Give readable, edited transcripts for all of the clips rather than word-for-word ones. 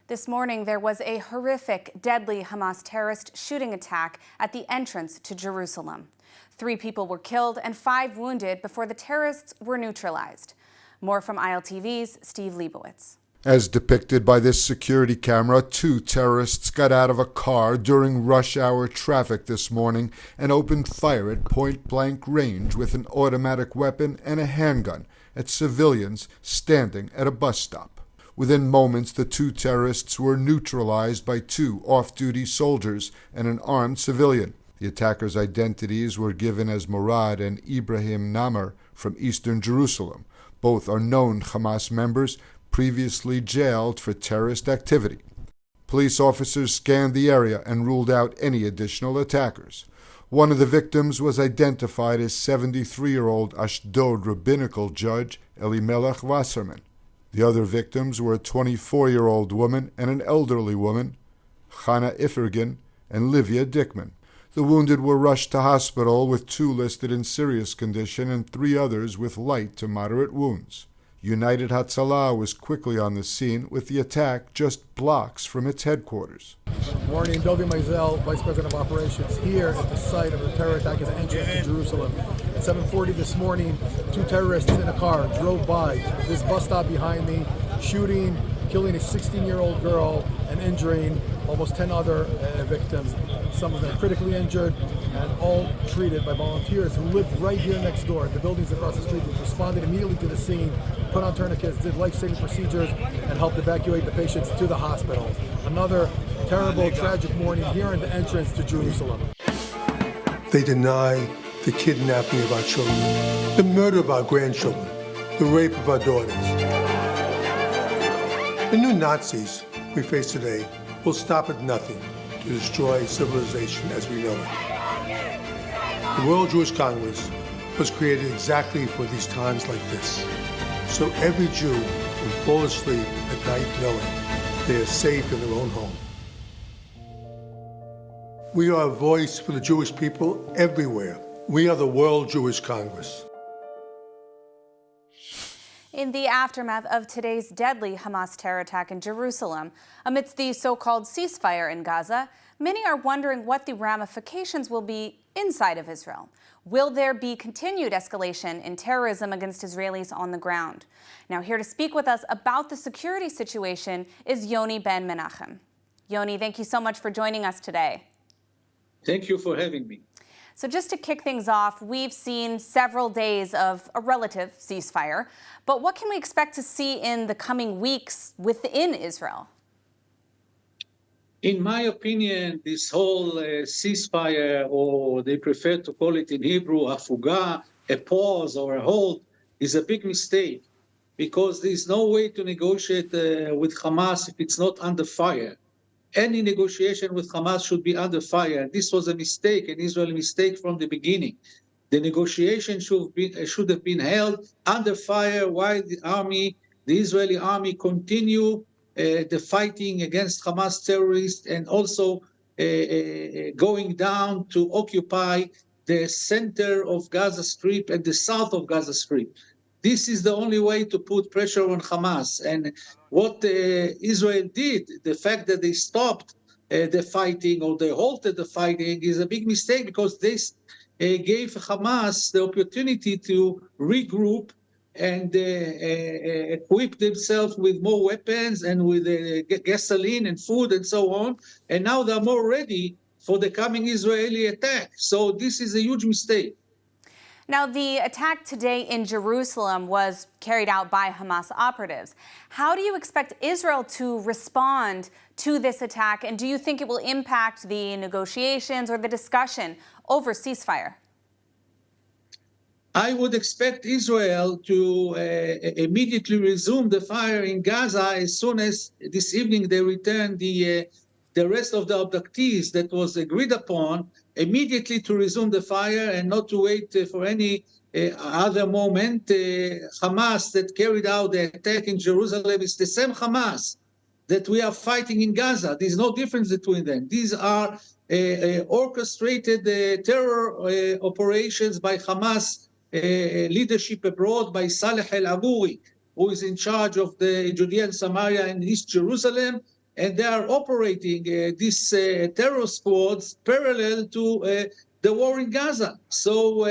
This morning, there was a horrific, deadly Hamas terrorist shooting attack at the entrance to Jerusalem. 3 people were killed and 5 wounded before the terrorists were neutralized. More from ILTV's Steve Leibowitz. As depicted by this security camera, 2 terrorists got out of a car during rush hour traffic this morning and opened fire at point-blank range with an automatic weapon and a handgun at civilians standing at a bus stop. Within moments, the 2 terrorists were neutralized by 2 off-duty soldiers and an armed civilian. The attackers' identities were given as Murad and Ibrahim Namr from eastern Jerusalem. Both are known Hamas members, previously jailed for terrorist activity. Police officers scanned the area and ruled out any additional attackers. One of the victims was identified as 73-year-old Ashdod rabbinical judge Elimelech Wasserman. The other victims were a 24-year-old woman and an elderly woman, Chana Ifergin and Livia Dickman. The wounded were rushed to hospital, with 2 listed in serious condition and 3 others with light to moderate wounds. United Hatzalah was quickly on the scene, with the attack just blocks from its headquarters. Morning, Dovi Maizel, Vice President of Operations, here at the site of the terror attack at the entrance to Jerusalem. At 7:40 this morning, 2 terrorists in a car drove by this bus stop behind me, shooting, killing a 16-year-old girl and injuring almost 10 other victims. Some of them critically injured, and all treated by volunteers who live right here next door. The buildings across the street responded immediately to the scene, put on tourniquets, did life-saving procedures, and helped evacuate the patients to the hospital. Another terrible, tragic morning here at the entrance to Jerusalem. They deny the kidnapping of our children, the murder of our grandchildren, the rape of our daughters. The new Nazis we face today will stop at nothing to destroy civilization as we know it. The World Jewish Congress was created exactly for these times like this, so every Jew can fall asleep at night knowing they are safe in their own home. We are a voice for the Jewish people everywhere. We are the World Jewish Congress. In the aftermath of today's deadly Hamas terror attack in Jerusalem, amidst the so-called ceasefire in Gaza, many are wondering what the ramifications will be inside of Israel. Will there be continued escalation in terrorism against Israelis on the ground? Now, here to speak with us about the security situation is Yoni Ben Menachem. Yoni, thank you so much for joining us today. Thank you for having me. So just to kick things off, we've seen several days of a relative ceasefire, but what can we expect to see in the coming weeks within Israel? In my opinion, this whole ceasefire, or they prefer to call it in Hebrew, afuga, a pause or a hold, is a big mistake, because there's no way to negotiate with Hamas if it's not under fire. Any negotiation with Hamas should be under fire. This was a mistake, an Israeli mistake from the beginning. The negotiation should have been held under fire while the Israeli army continue the fighting against Hamas terrorists, and also going down to occupy the center of Gaza Strip and the south of Gaza Strip. This is the only way to put pressure on Hamas. And what Israel did, the fact that they stopped the fighting, or they halted the fighting, is a big mistake, because this gave Hamas the opportunity to regroup and equip themselves with more weapons and with gasoline and food and so on. And now they're more ready for the coming Israeli attack. So this is a huge mistake. Now, the attack today in Jerusalem was carried out by Hamas operatives. How do you expect Israel to respond to this attack, and do you think it will impact the negotiations or the discussion over ceasefire? I would expect Israel to immediately resume the fire in Gaza as soon as this evening they return the rest of the abductees that was agreed upon, immediately to resume the fire and not to wait for any other moment. Hamas that carried out the attack in Jerusalem is the same Hamas that we are fighting in Gaza. There's no difference between them. These are orchestrated terror operations by Hamas leadership abroad, by Saleh al-Agouri, who is in charge of the Judea and Samaria and East Jerusalem, and they are operating these terror squads parallel to the war in Gaza. So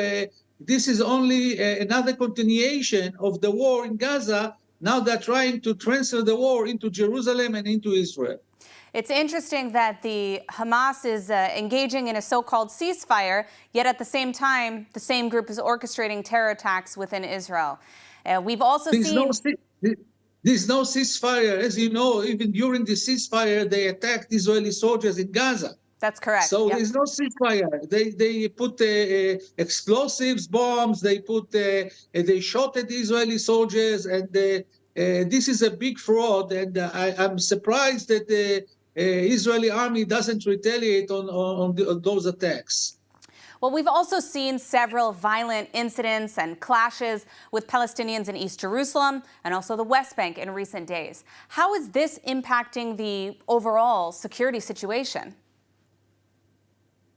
this is only another continuation of the war in Gaza. Now they're trying to transfer the war into Jerusalem and into Israel. It's interesting that the Hamas is engaging in a so-called ceasefire, yet at the same time, the same group is orchestrating terror attacks within Israel. We've also seen... There's no ceasefire. As you know, even during the ceasefire, they attacked Israeli soldiers in Gaza. That's correct. So there's no ceasefire. They put explosives, bombs. They shot at the Israeli soldiers, and this is a big fraud. And I'm surprised that the Israeli army doesn't retaliate on those attacks. Well, we've also seen several violent incidents and clashes with Palestinians in East Jerusalem and also the West Bank in recent days. How is this impacting the overall security situation?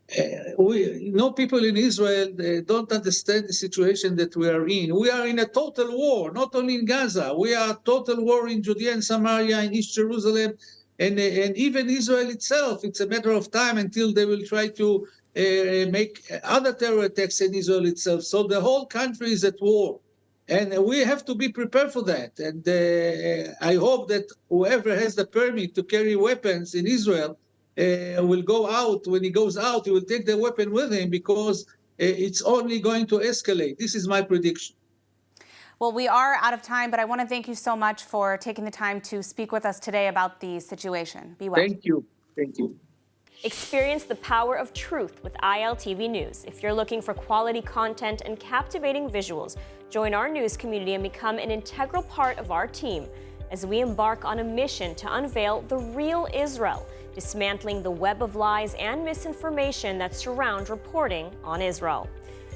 People in Israel don't understand the situation that we are in. We are in a total war, not only in Gaza. We are total war in Judea and Samaria, in East Jerusalem, and even Israel itself. It's a matter of time until they will try to make other terror attacks in Israel itself. So the whole country is at war. And we have to be prepared for that. And I hope that whoever has the permit to carry weapons in Israel will go out. When he goes out, he will take the weapon with him, because it's only going to escalate. This is my prediction. Well, we are out of time, but I want to thank you so much for taking the time to speak with us today about the situation. Be well. Thank you. Thank you. Experience the power of truth with ILTV News. If you're looking for quality content and captivating visuals, join our news community and become an integral part of our team as we embark on a mission to unveil the real Israel, dismantling the web of lies and misinformation that surround reporting on Israel.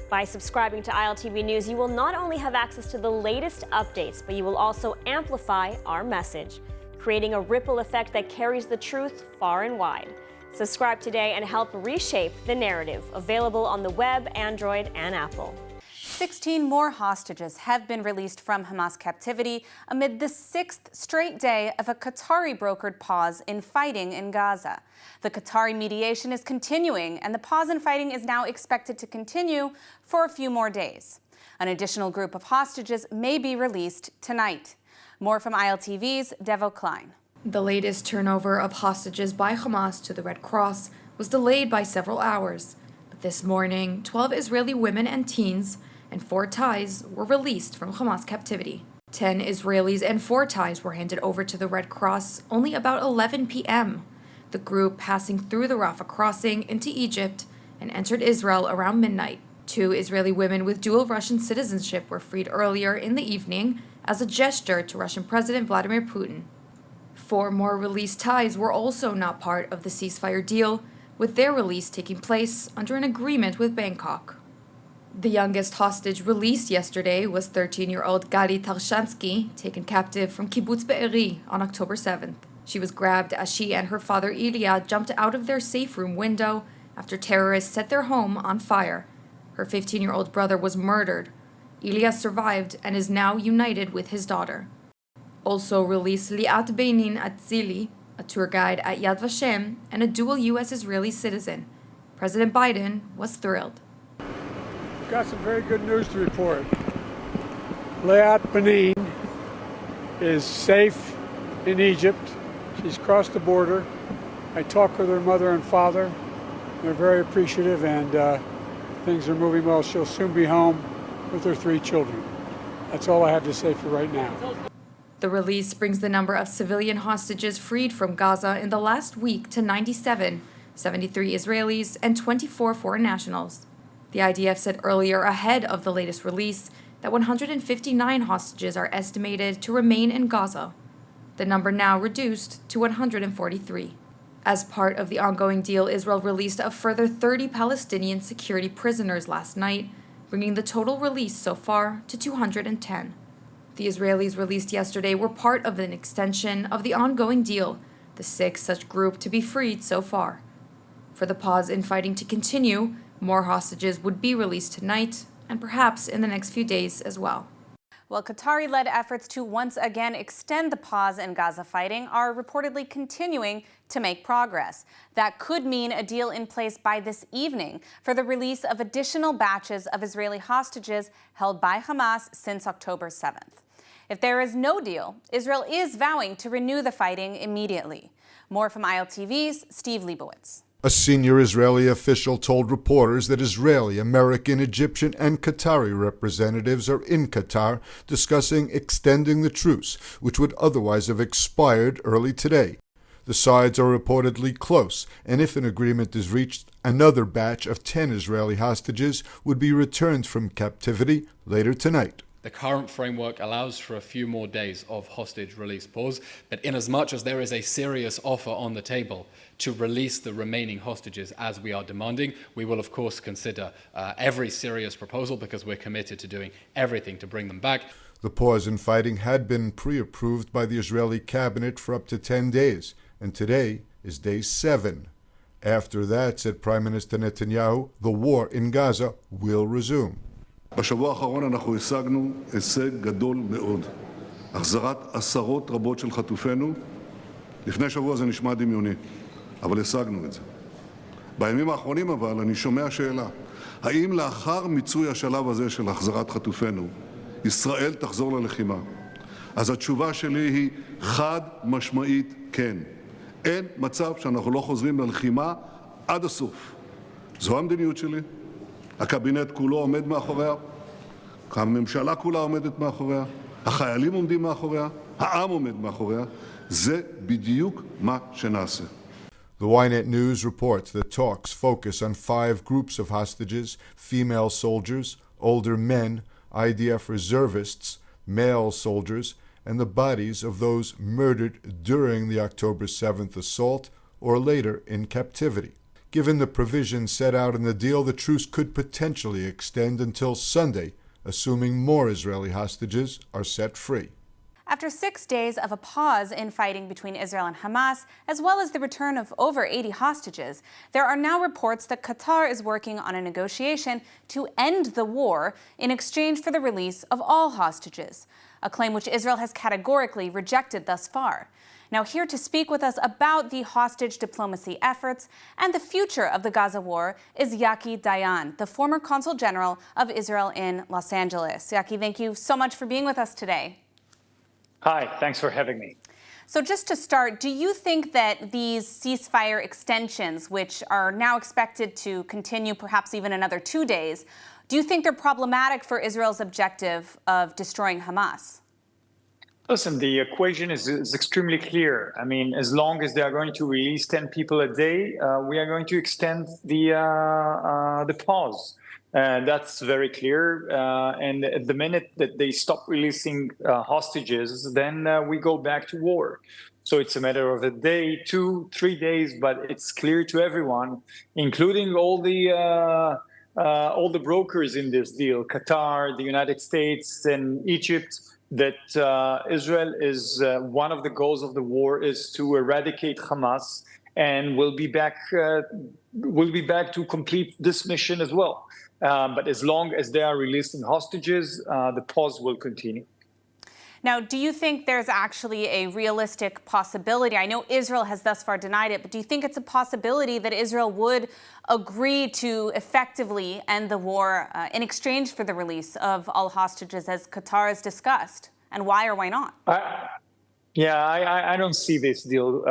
By subscribing to ILTV News, you will not only have access to the latest updates, but you will also amplify our message, creating a ripple effect that carries the truth far and wide. Subscribe today and help reshape the narrative. Available on the web, Android, and Apple. 16 more hostages have been released from Hamas captivity amid the 6th straight day of a Qatari-brokered pause in fighting in Gaza. The Qatari mediation is continuing, and the pause in fighting is now expected to continue for a few more days. An additional group of hostages may be released tonight. More from ILTV's Devo Klein. The latest turnover of hostages by Hamas to the Red Cross was delayed by several hours. But this morning, 12 Israeli women and teens and 4 Thais were released from Hamas captivity. 10 Israelis and 4 Thais were handed over to the Red Cross only about 11 p.m. The group passing through the Rafah crossing into Egypt and entered Israel around midnight. 2 Israeli women with dual Russian citizenship were freed earlier in the evening as a gesture to Russian President Vladimir Putin. 4 more released Thais were also not part of the ceasefire deal, with their release taking place under an agreement with Bangkok. The youngest hostage released yesterday was 13-year-old Gali Tarshansky, taken captive from Kibbutz Be'eri on October 7th. She was grabbed as she and her father Ilya jumped out of their safe room window after terrorists set their home on fire. Her 15-year-old brother was murdered. Ilya survived and is now united with his daughter. Also released Liat Beinin Atzili, a tour guide at Yad Vashem and a dual U.S.-Israeli citizen. President Biden was thrilled. We've got some very good news to report. Liat Beinin is safe in Egypt. She's crossed the border. I talked with her mother and father. They're very appreciative, and things are moving well. She'll soon be home with her 3 children. That's all I have to say for right now. The release brings the number of civilian hostages freed from Gaza in the last week to 97, 73 Israelis and 24 foreign nationals. The IDF said earlier, ahead of the latest release, that 159 hostages are estimated to remain in Gaza. The number now reduced to 143. As part of the ongoing deal, Israel released a further 30 Palestinian security prisoners last night, bringing the total release so far to 210. The Israelis released yesterday were part of an extension of the ongoing deal, the 6th such group to be freed so far. For the pause in fighting to continue, more hostages would be released tonight and perhaps in the next few days as well. Well, Qatari-led efforts to once again extend the pause in Gaza fighting are reportedly continuing to make progress. That could mean a deal in place by this evening for the release of additional batches of Israeli hostages held by Hamas since October 7th. If there is no deal, Israel is vowing to renew the fighting immediately. More from ILTV's Steve Leibowitz. A senior Israeli official told reporters that Israeli, American, Egyptian, and Qatari representatives are in Qatar discussing extending the truce, which would otherwise have expired early today. The sides are reportedly close, and if an agreement is reached, another batch of 10 Israeli hostages would be returned from captivity later tonight. The current framework allows for a few more days of hostage release pause, but inasmuch as there is a serious offer on the table to release the remaining hostages as we are demanding, we will of course consider every serious proposal because we're committed to doing everything to bring them back. The pause in fighting had been pre-approved by the Israeli cabinet for up to 10 days, and today is day 7. After that, said Prime Minister Netanyahu, the war in Gaza will resume. בשבוע האחרון אנחנו השגנו הישג גדול מאוד. החזרת עשרות רבות של חטופינו. לפני שבוע זה נשמע דמיוני, אבל השגנו את זה. בימים האחרונים אבל אני שומע שאלה. האם לאחר מיצוי השלב הזה של החזרת חטופינו, ישראל תחזור ללחימה? אז התשובה שלי היא חד משמעית כן. אין מצב שאנחנו לא חוזרים ללחימה עד הסוף. זו המדיניות שלי. הקבינט כולו עומד מאחוריה, הממשלה כולה עומדת מאחוריה, החיילים עומדים מאחוריה, העם עומד מאחוריה. זה בדיוק מה שנעשה. The Ynet News reports that talks focus on 5 groups of hostages: female soldiers, older men, IDF reservists, male soldiers, and the bodies of those murdered during the October 7th assault or later in captivity. Given the provisions set out in the deal, the truce could potentially extend until Sunday, assuming more Israeli hostages are set free. After 6 days of a pause in fighting between Israel and Hamas, as well as the return of over 80 hostages, there are now reports that Qatar is working on a negotiation to end the war in exchange for the release of all hostages, a claim which Israel has categorically rejected thus far. Now, here to speak with us about the hostage diplomacy efforts and the future of the Gaza war is Yaki Dayan, the former Consul General of Israel in Los Angeles. Yaki, thank you so much for being with us today. Hi, thanks for having me. So just to start, do you think that these ceasefire extensions, which are now expected to continue perhaps even another 2 days, do you think they're problematic for Israel's objective of destroying Hamas? Listen, the equation is extremely clear. I mean, as long as they are going to release 10 people a day, we are going to extend the pause. That's very clear. And at the minute that they stop releasing hostages, then we go back to war. So it's a matter of a day, 2, 3 days, but it's clear to everyone, including all the brokers in this deal, Qatar, the United States, and Egypt, that Israel is one of the goals of the war is to eradicate Hamas, and we'll be back to complete this mission as well. But as long as they are releasing hostages, the pause will continue. Now, do you think there's actually a realistic possibility? I know Israel has thus far denied it, but do you think it's a possibility that Israel would agree to effectively end the war in exchange for the release of all hostages, as Qatar has discussed? And why or why not? I don't see this deal,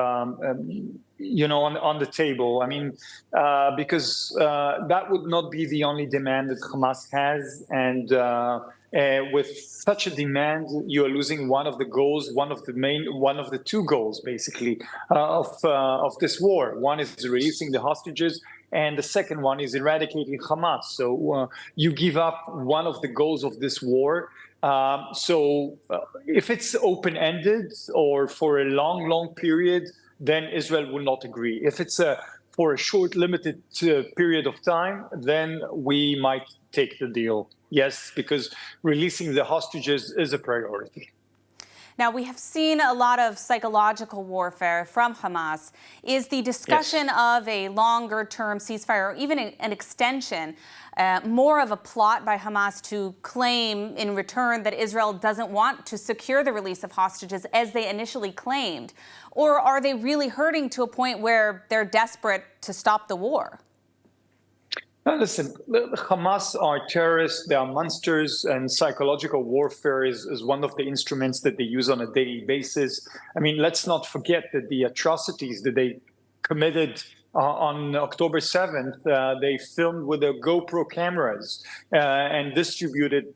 on the table. I mean, because that would not be the only demand that Hamas has, and with such a demand, you are losing one of the goals, one of the 2 goals, basically, of this war. One is releasing the hostages, and the second one is eradicating Hamas. So you give up one of the goals of this war. So if it's open-ended or for a long period, then Israel will not agree. If it's for a short, limited period of time, then we might take the deal. Yes, because releasing the hostages is a priority. Now, we have seen a lot of psychological warfare from Hamas. Is the discussion of a longer-term ceasefire, or even an extension, more of a plot by Hamas to claim in return that Israel doesn't want to secure the release of hostages as they initially claimed? Or are they really hurting to a point where they're desperate to stop the war? Now, listen, Hamas are terrorists, they are monsters, and psychological warfare is one of the instruments that they use on a daily basis. I mean, let's not forget that the atrocities that they committed on October 7th, they filmed with their GoPro cameras and distributed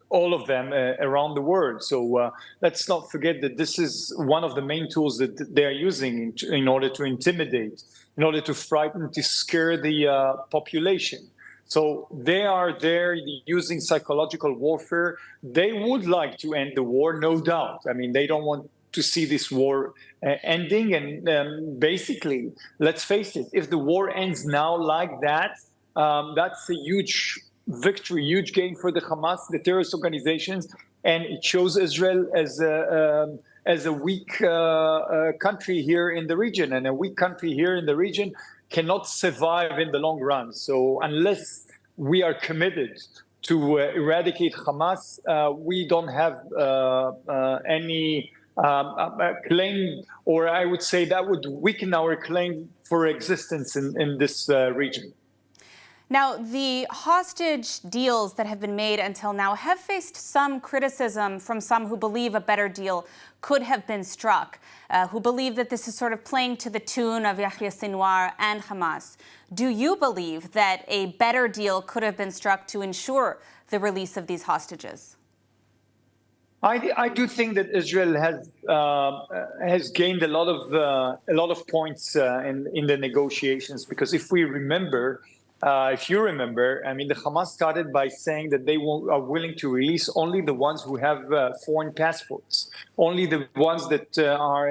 all of them around the world. So let's not forget that this is one of the main tools that they are using in order to intimidate, in order to frighten, to scare the population. So they are there using psychological warfare. They would like to end the war, no doubt. I mean, they don't want to see this war ending. And basically, let's face it, if the war ends now like that, that's a huge victory, huge gain for the Hamas, the terrorist organizations, and it shows Israel as a weak country here in the region, and a weak country here in the region cannot survive in the long run. So unless we are committed to eradicate Hamas, we don't have any claim, or I would say that would weaken our claim for existence in this region. Now, the hostage deals that have been made until now have faced some criticism from some who believe a better deal could have been struck, who believe that this is sort of playing to the tune of Yahya Sinwar and Hamas. Do you believe that a better deal could have been struck to ensure the release of these hostages? I do think that Israel has gained a lot of points in the negotiations, because if you remember, I mean, the Hamas started by saying that they are willing to release only the ones who have foreign passports, only the ones that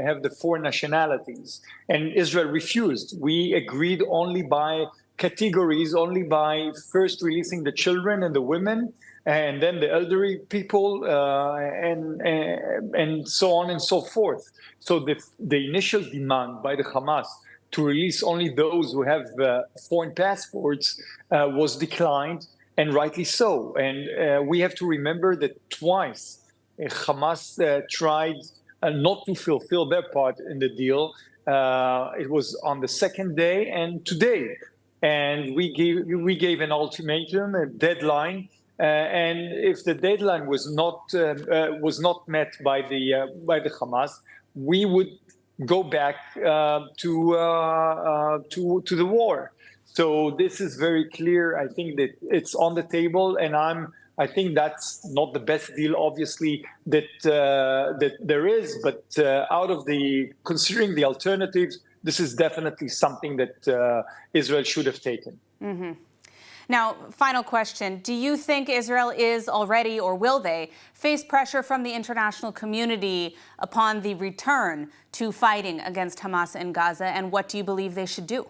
have the foreign nationalities. And Israel refused. We agreed only by categories, only by first releasing the children and the women, and then the elderly people, and so on and so forth. So the initial demand by the Hamas to release only those who have foreign passports was declined, and rightly so. And we have to remember that twice Hamas tried not to fulfill their part in the deal. It was on the second day and today. And we gave an ultimatum, a deadline. And if the deadline was not met by the Hamas, we would go back to the war. So this is very clear. I think that it's on the table, and I think that's not the best deal, obviously, that there is. But considering the alternatives, this is definitely something that Israel should have taken. Mm-hmm. Now, final question. Do you think Israel is already, or will they, face pressure from the international community upon the return to fighting against Hamas in Gaza? And what do you believe they should do?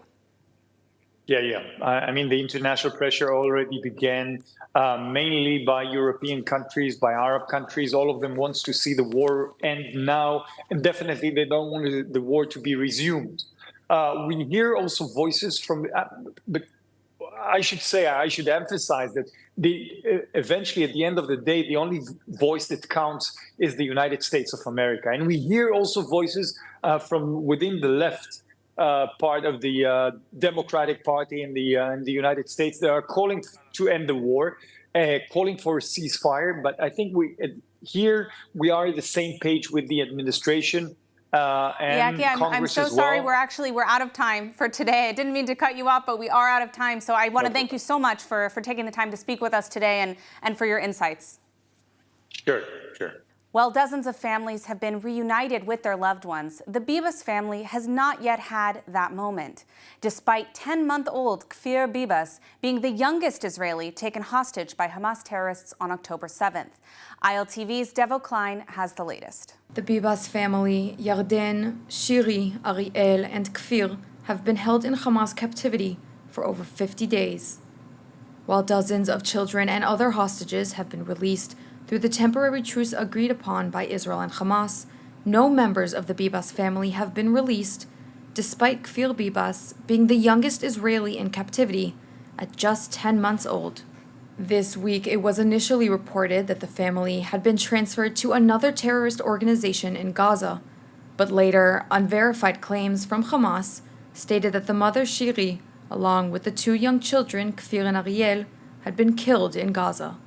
Yeah. I mean, the international pressure already began, mainly by European countries, by Arab countries. All of them wants to see the war end now, and definitely they don't want the war to be resumed. We hear also voices from, but I should emphasize that eventually, at the end of the day, the only voice that counts is the United States of America. And we hear also voices from within the left part of the Democratic Party in the United States that are calling to end the war, calling for a ceasefire. But I think we are at the same page with the administration. And I'm so sorry. We're out of time for today. I didn't mean to cut you off, but we are out of time. So I want to thank you so much for taking the time to speak with us today and for your insights. Sure. While dozens of families have been reunited with their loved ones, the Bibas family has not yet had that moment, despite 10-month-old Kfir Bibas being the youngest Israeli taken hostage by Hamas terrorists on October 7th. ILTV's Devo Klein has the latest. The Bibas family, Yarden, Shiri, Ariel, and Kfir, have been held in Hamas captivity for over 50 days. While dozens of children and other hostages have been released through the temporary truce agreed upon by Israel and Hamas, no members of the Bibas family have been released, despite Kfir Bibas being the youngest Israeli in captivity at just 10 months old. This week, it was initially reported that the family had been transferred to another terrorist organization in Gaza, but later, unverified claims from Hamas stated that the mother Shiri, along with the two young children, Kfir and Ariel, had been killed in Gaza.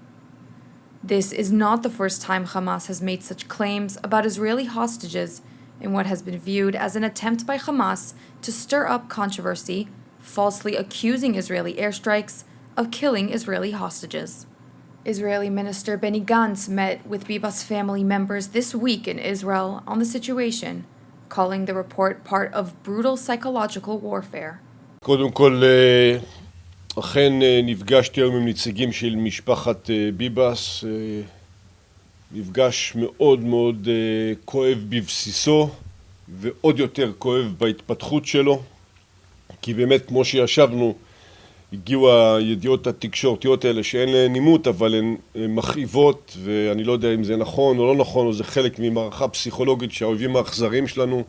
This is not the first time Hamas has made such claims about Israeli hostages in what has been viewed as an attempt by Hamas to stir up controversy, falsely accusing Israeli airstrikes of killing Israeli hostages. Israeli Minister Benny Gantz met with Bibas family members this week in Israel on the situation, calling the report part of brutal psychological warfare. קודם כל, אכן נפגשתי היום עם נציגים של משפחת ביבס, מפגש מאוד מאוד כואב בבסיסו ועוד יותר כואב בהתפתחות שלו, כי באמת כמו שישבנו הגיעו הידיעות התקשורתיות האלה שאין להן נימות, אבל הן מכאיבות, ואני לא יודע אם זה נכון או לא נכון, או זה חלק ממערכה פסיכולוגית שהאויבים האכזריים שלנו.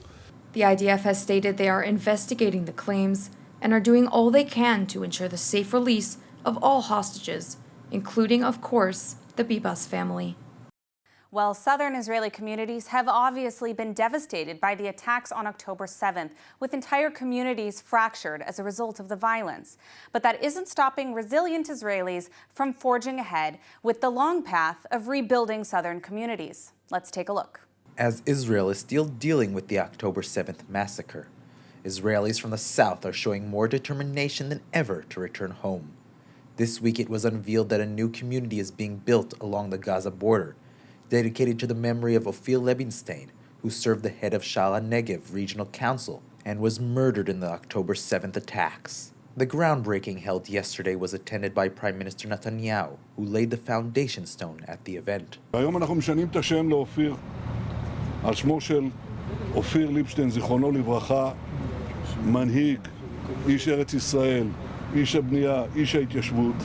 The IDF has stated they are investigating the claims and are doing all they can to ensure the safe release of all hostages, including, of course, the Bibas family. Well, southern Israeli communities have obviously been devastated by the attacks on October 7th, with entire communities fractured as a result of the violence. But that isn't stopping resilient Israelis from forging ahead with the long path of rebuilding southern communities. Let's take a look. As Israel is still dealing with the October 7th massacre, Israelis from the south are showing more determination than ever to return home. This week it was unveiled that a new community is being built along the Gaza border, dedicated to the memory of Ophir Lebinstein, who served the head of Shala Negev Regional Council and was murdered in the October 7th attacks. The groundbreaking held yesterday was attended by Prime Minister Netanyahu, who laid the foundation stone at the event. היום אנחנו משנים את השם לאופיר, על שמו של אופיר ליבשטיין, זיכרונו לברכה, מנהיג, איש ארץ ישראל, איש הבנייה, איש ההתיישבות.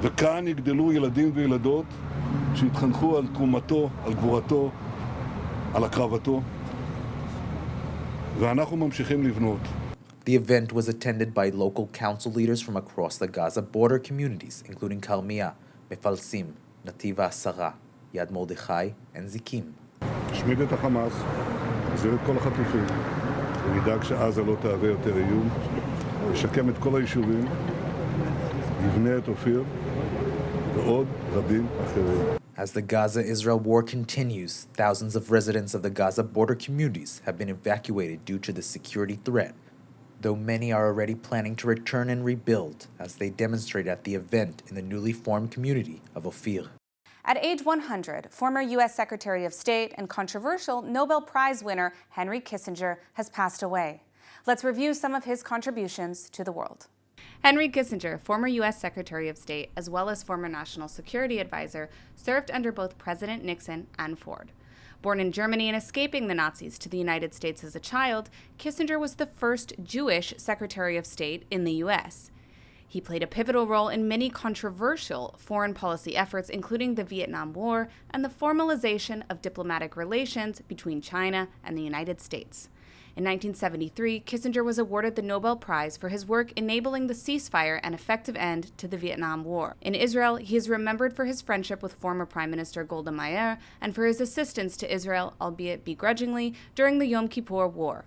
וכאן יגדלו ילדים וילדות שהתחנכו על תרומתו, על גבורתו, על הקרבתו, ואנחנו ממשיכים לבנות. The event was attended by local council leaders from across the Gaza border communities, including Karmia, Mefalsim, Nativ HaSara, Yad Mordechai, and Zikim. נשמיד את החמאס, נחזיר את כל החטופים, ונדאג שעזה לא תהווה יותר איום, נשקם את כל היישובים, נבנה את אופיר, ועוד רבים אחרים. As the Gaza-Israel war continues, thousands of residents of the Gaza border communities have been evacuated due to the security threat, though many are already planning to return and rebuild as they demonstrate at the event in the newly formed community of Ophir. At age 100, former U.S. Secretary of State and controversial Nobel Prize winner Henry Kissinger has passed away. Let's review some of his contributions to the world. Henry Kissinger, former U.S. Secretary of State, as well as former National Security Advisor, served under both President Nixon and Ford. Born in Germany and escaping the Nazis to the United States as a child, Kissinger was the first Jewish Secretary of State in the U.S. He played a pivotal role in many controversial foreign policy efforts, including the Vietnam War and the formalization of diplomatic relations between China and the United States. In 1973, Kissinger was awarded the Nobel Prize for his work enabling the ceasefire and effective end to the Vietnam War. In Israel, he is remembered for his friendship with former Prime Minister Golda Meir and for his assistance to Israel, albeit begrudgingly, during the Yom Kippur War.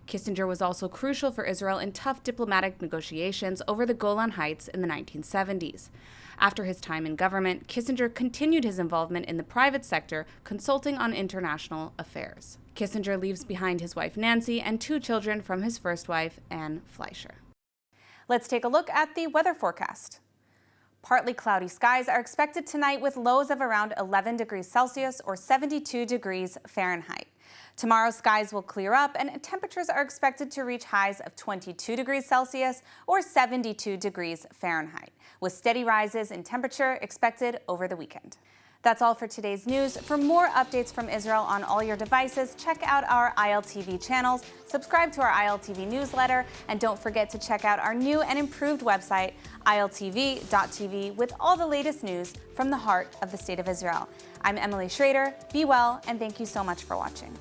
Kissinger was also crucial for Israel in tough diplomatic negotiations over the Golan Heights in the 1970s. After his time in government, Kissinger continued his involvement in the private sector, consulting on international affairs. Kissinger leaves behind his wife Nancy and two children from his first wife, Anne Fleischer. Let's take a look at the weather forecast. Partly cloudy skies are expected tonight with lows of around 11 degrees Celsius or 72 degrees Fahrenheit. Tomorrow, skies will clear up and temperatures are expected to reach highs of 22 degrees Celsius or 72 degrees Fahrenheit, with steady rises in temperature expected over the weekend. That's all for today's news. For more updates from Israel on all your devices, check out our ILTV channels, subscribe to our ILTV newsletter, and don't forget to check out our new and improved website, ILTV.tv, with all the latest news from the heart of the State of Israel. I'm Emily Schrader. Be well, and thank you so much for watching.